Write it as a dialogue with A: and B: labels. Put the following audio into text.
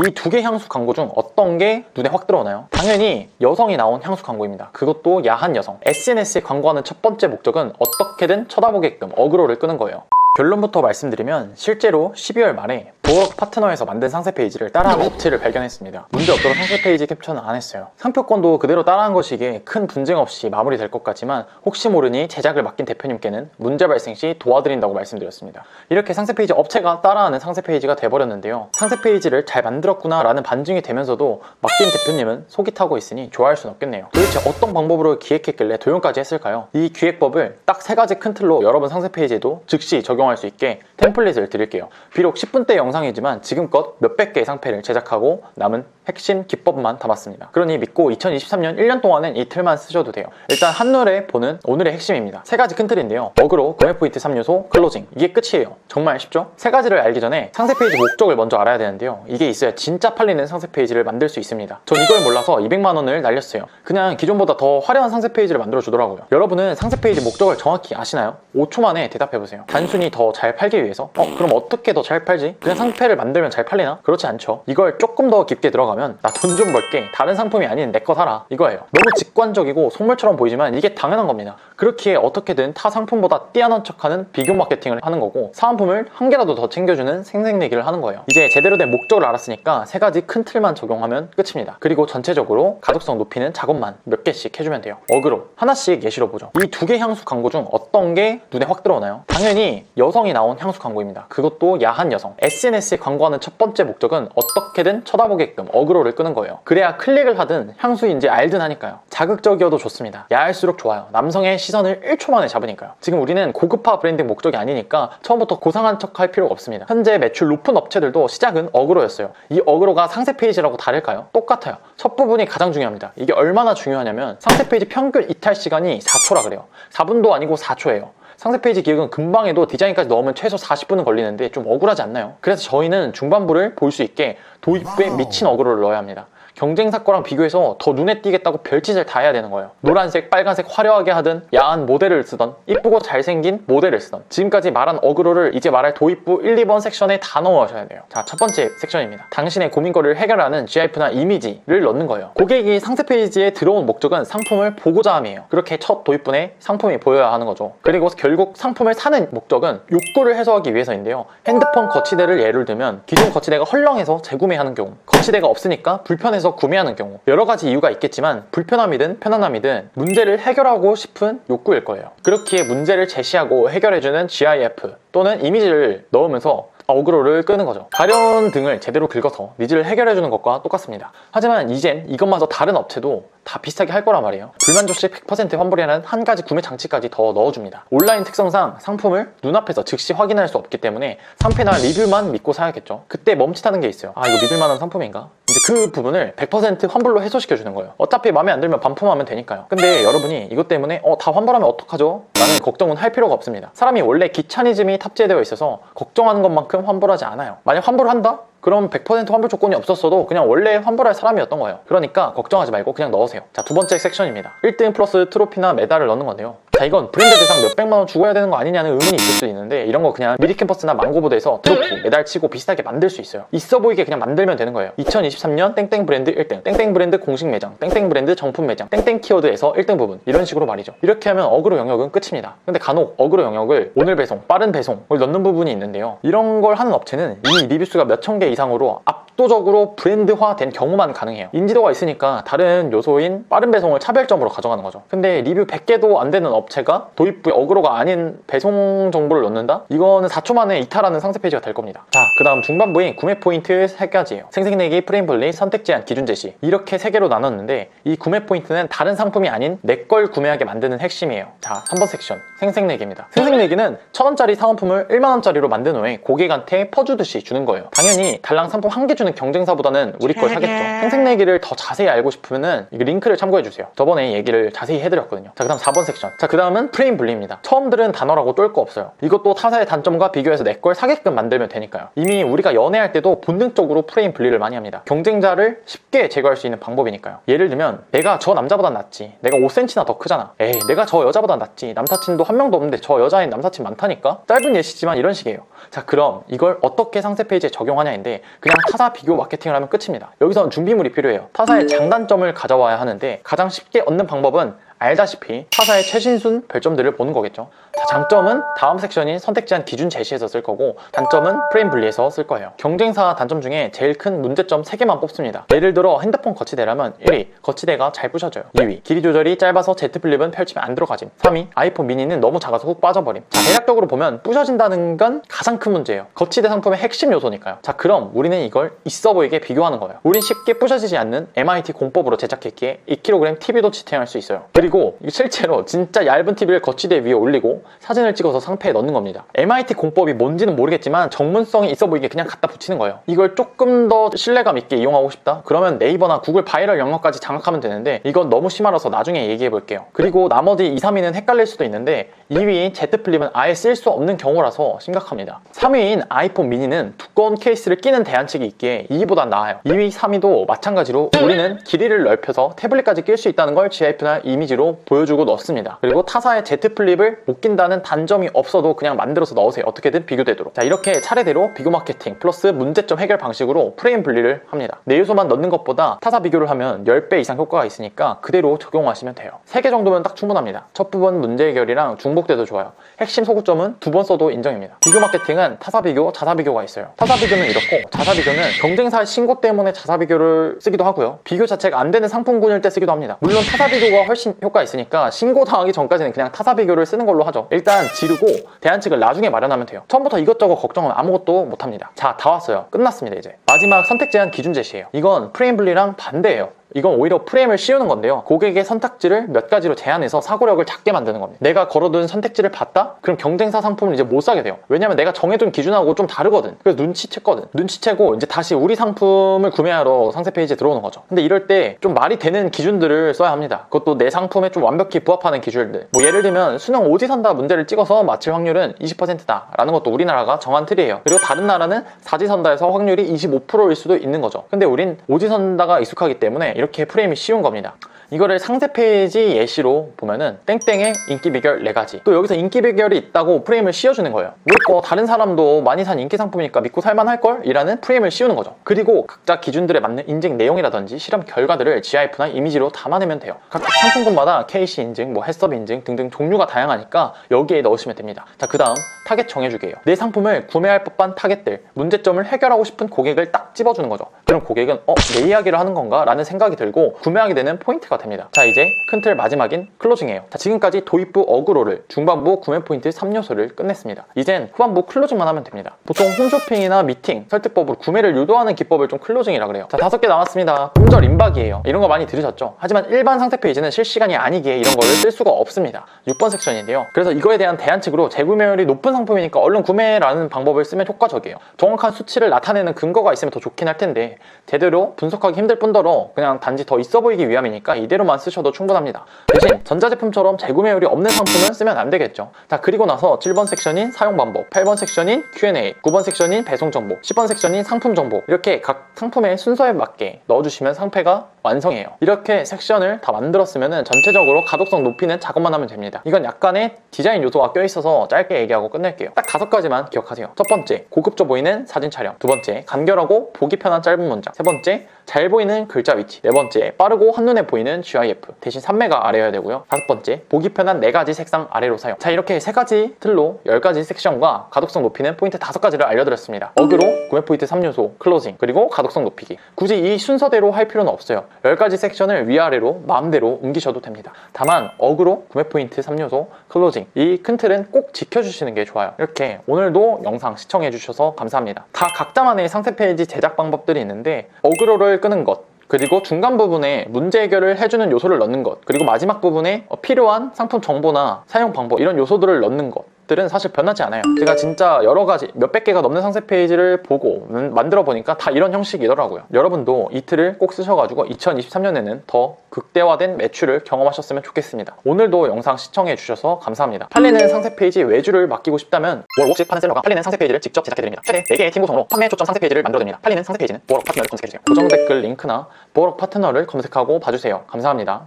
A: 이 두 개 향수 광고 중 어떤 게 눈에 확 들어오나요? 당연히 여성이 나온 향수 광고입니다. 그것도 야한 여성. SNS에 광고하는 첫 번째 목적은 어떻게든 쳐다보게끔 어그로를 끄는 거예요. 결론부터 말씀드리면 실제로 12월 말에 도어록 파트너에서 만든 상세 페이지를 따라한 업체를 발견했습니다. 문제없도록 상세 페이지 캡처는 안 했어요. 상표권도 그대로 따라한 것이기에 큰 분쟁 없이 마무리될 것 같지만 혹시 모르니 제작을 맡긴 대표님께는 문제 발생 시 도와드린다고 말씀드렸습니다. 이렇게 상세 페이지 업체가 따라하는 상세 페이지가 돼버렸는데요. 상세 페이지를 잘 만들었구나 라는 반증이 되면서도 맡긴 대표님은 속이 타고 있으니 좋아할 순 없겠네요. 도대체 어떤 방법으로 기획했길래 도용까지 했을까요? 이 기획법을 딱 3가지 큰 틀로 여러분 상세 페이지에도 즉시 적용할 수 있게 템플릿을 드릴게요. 비록 10분대 영상이지만 지금껏 몇백 개의 상패를 제작하고 남은 핵심 기법만 담았습니다. 그러니 믿고 2023년 1년 동안은 이 틀만 쓰셔도 돼요. 일단 한눈에 보는 오늘의 핵심입니다. 3가지 큰 틀인데요. 어그로, 구매 포인트 3요소, 클로징. 이게 끝이에요. 정말 쉽죠? 3가지를 알기 전에 상세 페이지 목적을 먼저 알아야 되는데요. 이게 있어야 진짜 팔리는 상세 페이지를 만들 수 있습니다. 전 이걸 몰라서 200만 원을 날렸어요. 그냥 기존보다 더 화려한 상세 페이지를 만들어 주더라고요. 여러분은 상세 페이지 목적을 정확히 아시나요? 5초 만에 대답해보세요. 단순히 더 잘 팔기 위해서? 그럼 어떻게 더 잘 팔지? 그냥 상패를 만들면 잘 팔리나? 그렇지 않죠. 이걸 조금 더 깊게 들어가면 나 돈 좀 벌게, 다른 상품이 아닌 내 거 사라, 이거예요. 너무 직관적이고 속물처럼 보이지만 이게 당연한 겁니다. 그렇기에 어떻게든 타 상품보다 뛰어난 척하는 비교 마케팅을 하는 거고, 사은품을 한 개라도 더 챙겨주는 생색내기를 하는 거예요. 이제 제대로 된 목적을 알았으니까 3가지 큰 틀만 적용하면 끝입니다. 그리고 전체적으로 가독성 높이는 작업만 몇 개씩 해주면 돼요. 어그로 하나씩 예시로 보죠. 이 두 개 향수 광고 중 어떤 게 눈에 확 들어오나요? 당연히 여성이 나온 향수 광고입니다. 그것도 야한 여성. SNS에 광고하는 첫 번째 목적은 어떻게든 쳐다보게끔 어그로를 끄는 거예요. 그래야 클릭을 하든 향수인지 알든 하니까요. 자극적이어도 좋습니다. 야할수록 좋아요. 남성의 시선을 1초 만에 잡으니까요. 지금 우리는 고급화 브랜딩 목적이 아니니까 처음부터 고상한 척 할 필요가 없습니다. 현재 매출 높은 업체들도 시작은 어그로였어요. 이 어그로가 상세 페이지라고 다를까요? 똑같아요. 첫 부분이 가장 중요합니다. 이게 얼마나 중요하냐면 상세 페이지 평균 이탈 시간이 4초라 그래요. 4분도 아니고 4초예요. 상세 페이지 기획은 금방 해도 디자인까지 넣으면 최소 40분은 걸리는데 좀 억울하지 않나요? 그래서 저희는 중반부를 볼 수 있게 도입부에 미친 어그로를 넣어야 합니다. 경쟁사 거랑 비교해서 더 눈에 띄겠다고 별짓을 다 해야 되는 거예요. 노란색, 빨간색 화려하게 하든 야한 모델을 쓰던 이쁘고 잘생긴 모델을 쓰던 지금까지 말한 어그로를 이제 말할 도입부 1, 2번 섹션에 다 넣으셔야 돼요. 자, 첫 번째 섹션입니다. 당신의 고민거리를 해결하는 GIF나 이미지를 넣는 거예요. 고객이 상세 페이지에 들어온 목적은 상품을 보고자 함이에요. 그렇게 첫 도입부에 상품이 보여야 하는 거죠. 그리고 결국 상품을 사는 목적은 욕구를 해소하기 위해서인데요. 핸드폰 거치대를 예를 들면 기존 거치대가 헐렁해서 재구매하는 경우, 거치대가 없으니까 불편해서 구매하는 경우, 여러 가지 이유가 있겠지만 불편함이든 편안함이든 문제를 해결하고 싶은 욕구일 거예요. 그렇기에 문제를 제시하고 해결해주는 GIF 또는 이미지를 넣으면서 어그로를 끄는 거죠. 가려운 등을 제대로 긁어서 니즈를 해결해주는 것과 똑같습니다. 하지만 이젠 이것마저 다른 업체도 다 비슷하게 할 거란 말이에요. 불만족시 100% 환불이라는 한 가지 구매 장치까지 더 넣어줍니다. 온라인 특성상 상품을 눈앞에서 즉시 확인할 수 없기 때문에 상패나 리뷰만 믿고 사야겠죠. 그때 멈칫하는 게 있어요. 이거 믿을 만한 상품인가? 이제 그 부분을 100% 환불로 해소시켜주는 거예요. 어차피 마음에 안 들면 반품하면 되니까요. 근데 여러분이 이것 때문에 다 환불하면 어떡하죠? 라는 걱정은 할 필요가 없습니다. 사람이 원래 귀차니즘이 탑재되어 있어서 걱정하는 것만큼 환불하지 않아요. 만약 환불한다? 그럼 100% 환불 조건이 없었어도 그냥 원래 환불할 사람이었던 거예요. 그러니까 걱정하지 말고 그냥 넣으세요. 자, 두 번째 섹션입니다. 1등 플러스 트로피나 메달을 넣는 건데요. 자, 이건 브랜드 대상 몇백만 원 주고 해야 되는 거 아니냐는 의문이 있을 수 있는데 이런 거 그냥 미리캠퍼스나 망고보드에서 트로피, 메달 치고 비슷하게 만들 수 있어요. 있어 보이게 그냥 만들면 되는 거예요. 2023년 땡땡 브랜드 1등, 땡땡 브랜드 공식 매장, 땡땡 브랜드 정품 매장, 땡땡 키워드에서 1등 부분, 이런 식으로 말이죠. 이렇게 하면 어그로 영역은 끝입니다. 근데 간혹 어그로 영역을 오늘 배송, 빠른 배송을 넣는 부분이 있는데요. 이런 걸 하는 업체는 이미 리뷰수가 몇천 개 이상으로 압도적으로 브랜드화된 경우만 가능해요. 인지도가 있으니까 다른 요소인 빠른 배송을 차별점으로 가져가는 거죠. 근데 리뷰 100개도 안 되는 업체가 도입부에 어그로가 아닌 배송 정보를 넣는다? 이거는 4초 만에 이탈하는 상세 페이지가 될 겁니다. 자, 그 다음 중반부인 구매 포인트 3가지예요. 생색내기, 프레임 분리, 선택 제한, 기준 제시, 이렇게 3개로 나눴는데 이 구매 포인트는 다른 상품이 아닌 내 걸 구매하게 만드는 핵심이에요. 자, 3번 섹션 생색내기입니다. 생색내기는 1000원짜리 사은품을 1만원짜리로 만든 후에 고객한테 퍼주듯이 주는 거예요. 당연히 달랑 상품 한 개 주는 경쟁사보다는 우리 걸 사겠죠. 생색내기를 더 자세히 알고 싶으면은 링크를 참고해주세요. 저번에 얘기를 자세히 해드렸거든요. 자, 그 다음 4번 섹션. 자, 그 그 다음은 프레임 분리입니다. 처음 들은 단어라고 똘 거 없어요. 이것도 타사의 단점과 비교해서 내 걸 사게끔 만들면 되니까요. 이미 우리가 연애할 때도 본능적으로 프레임 분리를 많이 합니다. 경쟁자를 쉽게 제거할 수 있는 방법이니까요. 예를 들면 내가 저 남자보다 낫지, 내가 5cm나 더 크잖아, 에이 내가 저 여자보다 낫지, 남사친도 한 명도 없는데 저 여자인 남사친 많다니까. 짧은 예시지만 이런 식이에요. 자, 그럼 이걸 어떻게 상세 페이지에 적용하냐인데, 그냥 타사 비교 마케팅을 하면 끝입니다. 여기선 준비물이 필요해요. 타사의 장단점을 가져와야 하는데 가장 쉽게 얻는 방법은 알다시피 타사의 최신순 별점들을 보는 거겠죠. 자, 장점은 다음 섹션인 선택 제한 기준 제시에서 쓸 거고, 단점은 프레임 분리에서 쓸 거예요. 경쟁사 단점 중에 제일 큰 문제점 3개만 뽑습니다. 예를 들어 핸드폰 거치대라면 1위, 거치대가 잘 부셔져요. 2위, 길이 조절이 짧아서 Z 플립은 펼치면 안 들어가짐. 3위, 아이폰 미니는 너무 작아서 훅 빠져버림. 자, 대략적으로 보면 부셔진다는 건 가장 큰 문제예요. 거치대 상품의 핵심 요소니까요. 자, 그럼 우리는 이걸 있어 보이게 비교하는 거예요. 우린 쉽게 부셔지지 않는 MIT 공법으로 제작했기에 2kg TV도 지탱할 수 있어요. 그리고 실제로 진짜 얇은 TV를 거치대 위에 올리고 사진을 찍어서 상패에 넣는 겁니다. MIT 공법이 뭔지는 모르겠지만 전문성이 있어 보이게 그냥 갖다 붙이는 거예요. 이걸 조금 더 신뢰감 있게 이용하고 싶다? 그러면 네이버나 구글 바이럴 영역까지 장악하면 되는데, 이건 너무 심하라서 나중에 얘기해 볼게요. 그리고 나머지 2, 3위는 헷갈릴 수도 있는데, 2위인 Z 플립은 아예 쓸 수 없는 경우라서 심각합니다. 3위인 아이폰 미니는 두꺼운 케이스를 끼는 대안책이 있기에 2위보단 나아요. 2위, 3위도 마찬가지로 우리는 길이를 넓혀서 태블릿까지 낄 수 있다는 걸 GIF나 이미지로 보여주고 넣습니다. 그리고 타사의 Z 플립을 못 낀다는 단점이 없어도 그냥 만들어서 넣으세요. 어떻게든 비교되도록. 자, 이렇게 차례대로 비교 마케팅 플러스 문제점 해결 방식으로 프레임 분리를 합니다. 네 요소만 넣는 것보다 타사 비교를 하면 10배 이상 효과가 있으니까 그대로 적용하시면 돼요. 3개 정도면 딱 충분합니다. 첫 부분 문제 해결이랑 중복돼도 좋아요. 핵심 소구점은 2번 써도 인정입니다. 비교 마케팅은 타사 비교, 자사 비교가 있어요. 타사 비교는 이렇고, 자사 비교는 경쟁사의 신고 때문에 자사 비교를 쓰기도 하고요. 비교 자체가 안 되는 상품군일 때 쓰기도 합니다. 물론 타사 비교가 훨씬 효과가 있으니까 신고 당하기 전까지는 그냥 타사 비교를 쓰는 걸로 하죠. 일단 지르고 대안책을 나중에 마련하면 돼요. 처음부터 이것저것 걱정은 아무것도 못합니다. 자, 다 왔어요. 끝났습니다. 이제 마지막 선택 제한 기준 제시예요. 이건 프레임 분리랑 반대예요. 이건 오히려 프레임을 씌우는 건데요. 고객의 선택지를 몇 가지로 제한해서 사고력을 작게 만드는 겁니다. 내가 걸어둔 선택지를 봤다? 그럼 경쟁사 상품을 이제 못 사게 돼요. 왜냐면 내가 정해둔 기준하고 좀 다르거든. 그래서 눈치챘거든. 눈치채고 이제 다시 우리 상품을 구매하러 상세 페이지에 들어오는 거죠. 근데 이럴 때 좀 말이 되는 기준들을 써야 합니다. 그것도 내 상품에 좀 완벽히 부합하는 기준들. 뭐 예를 들면 수능 오지선다 문제를 찍어서 맞힐 확률은 20%다 라는 것도 우리나라가 정한 틀이에요. 그리고 다른 나라는 사지선다에서 확률이 25%일 수도 있는 거죠. 근데 우린 오지선다가 익숙하기 때문에 이렇게 프레임이 쉬운 겁니다. 이거를 상세 페이지 예시로 보면은 땡땡의 인기 비결 4가지. 또 여기서 인기 비결이 있다고 프레임을 씌워주는 거예요. 우리 거 다른 사람도 많이 산 인기 상품이니까 믿고 살만할걸? 이라는 프레임을 씌우는 거죠. 그리고 각자 기준들에 맞는 인증 내용이라든지 실험 결과들을 GIF나 이미지로 담아내면 돼요. 각 상품군마다 KC 인증, 뭐 해썹 인증 등등 종류가 다양하니까 여기에 넣으시면 됩니다. 자, 그 다음 타겟 정해주게요. 내 상품을 구매할 법한 타겟들, 문제점을 해결하고 싶은 고객을 딱 집어주는 거죠. 그럼 고객은 내 이야기를 하는 건가? 라는 생각이 들고 구매하게 되는 포인트가 됩니다. 자, 이제 큰 틀 마지막인 클로징이에요. 자, 지금까지 도입부 어그로를, 중반부 구매 포인트 3요소를 끝냈습니다. 이젠 후반부 클로징만 하면 됩니다. 보통 홈쇼핑이나 미팅, 설득법으로 구매를 유도하는 기법을 좀 클로징이라 그래요. 자, 5개 남았습니다. 품절 임박이에요. 이런 거 많이 들으셨죠? 하지만 일반 상세 페이지는 실시간이 아니기에 이런 거를 쓸 수가 없습니다. 6번 섹션인데요. 그래서 이거에 대한 대안책으로 재구매율이 높은 상품이니까 얼른 구매라는 방법을 쓰면 효과적이에요. 정확한 수치를 나타내는 근거가 있으면 더 좋긴 할 텐데 제대로 분석하기 힘들 뿐더러 그냥 단지 더 있어 보이기 위함이니까 이대로만 쓰셔도 충분합니다. 대신 전자제품처럼 재구매율이 없는 상품은 쓰면 안 되겠죠. 자, 그리고 나서 7번 섹션인 사용 방법, 8번 섹션인 Q&A, 9번 섹션인 배송 정보, 10번 섹션인 상품 정보, 이렇게 각 상품의 순서에 맞게 넣어주시면 상패가 완성이에요. 이렇게 섹션을 다 만들었으면 전체적으로 가독성 높이는 작업만 하면 됩니다. 이건 약간의 디자인 요소가 껴있어서 짧게 얘기하고 끝낼게요. 딱 5가지만 기억하세요. 첫 번째, 고급져 보이는 사진 촬영. 두 번째, 간결하고 보기 편한 짧은 문장. 세 번째, 잘 보이는 글자 위치. 네 번째, 빠르고 한눈에 보이는 GIF. 대신 3매가 아래여야 되고요. 5번째, 보기 편한 4가지 색상 아래로 사용. 자, 이렇게 3가지 틀로 10가지 섹션과 가독성 높이는 포인트 5가지를 알려드렸습니다. 어그로, 구매 포인트 3요소, 클로징, 그리고 가독성 높이기. 굳이 이 순서대로 할 필요는 없어요. 10가지 섹션을 위아래로 마음대로 옮기셔도 됩니다. 다만 어그로, 구매 포인트 3요소, 클로징, 이 큰 틀은 꼭 지켜주시는 게 좋아요. 이렇게 오늘도 영상 시청해주셔서 감사합니다. 다 각자만의 상세 페이지 제작 방법들이 있는데 어그로를 끄는 것, 그리고 중간 부분에 문제 해결을 해주는 요소를 넣는 것, 그리고 마지막 부분에 필요한 상품 정보나 사용 방법 이런 요소들을 넣는 것, 모습들은 사실 변하지 않아요. 제가 진짜 여러 가지 몇백 개가 넘는 상세 페이지를 보고 만들어 보니까 다 이런 형식이더라고요. 여러분도 이 틀을 꼭 쓰셔가지고 2023년에는 더 극대화된 매출을 경험하셨으면 좋겠습니다. 오늘도 영상 시청해 주셔서 감사합니다. 팔리는 상세 페이지 외주를 맡기고 싶다면 월 50 파는 셀러가 팔리는 상세 페이지를 직접 제작해드립니다. 최대 4개의 팀 구성으로 판매 초점 상세 페이지를 만들어드립니다. 팔리는 상세 페이지는 보어록 파트너를 검색해주세요. 고정 댓글 링크나 보어록 파트너를 검색하고 봐주세요. 감사합니다.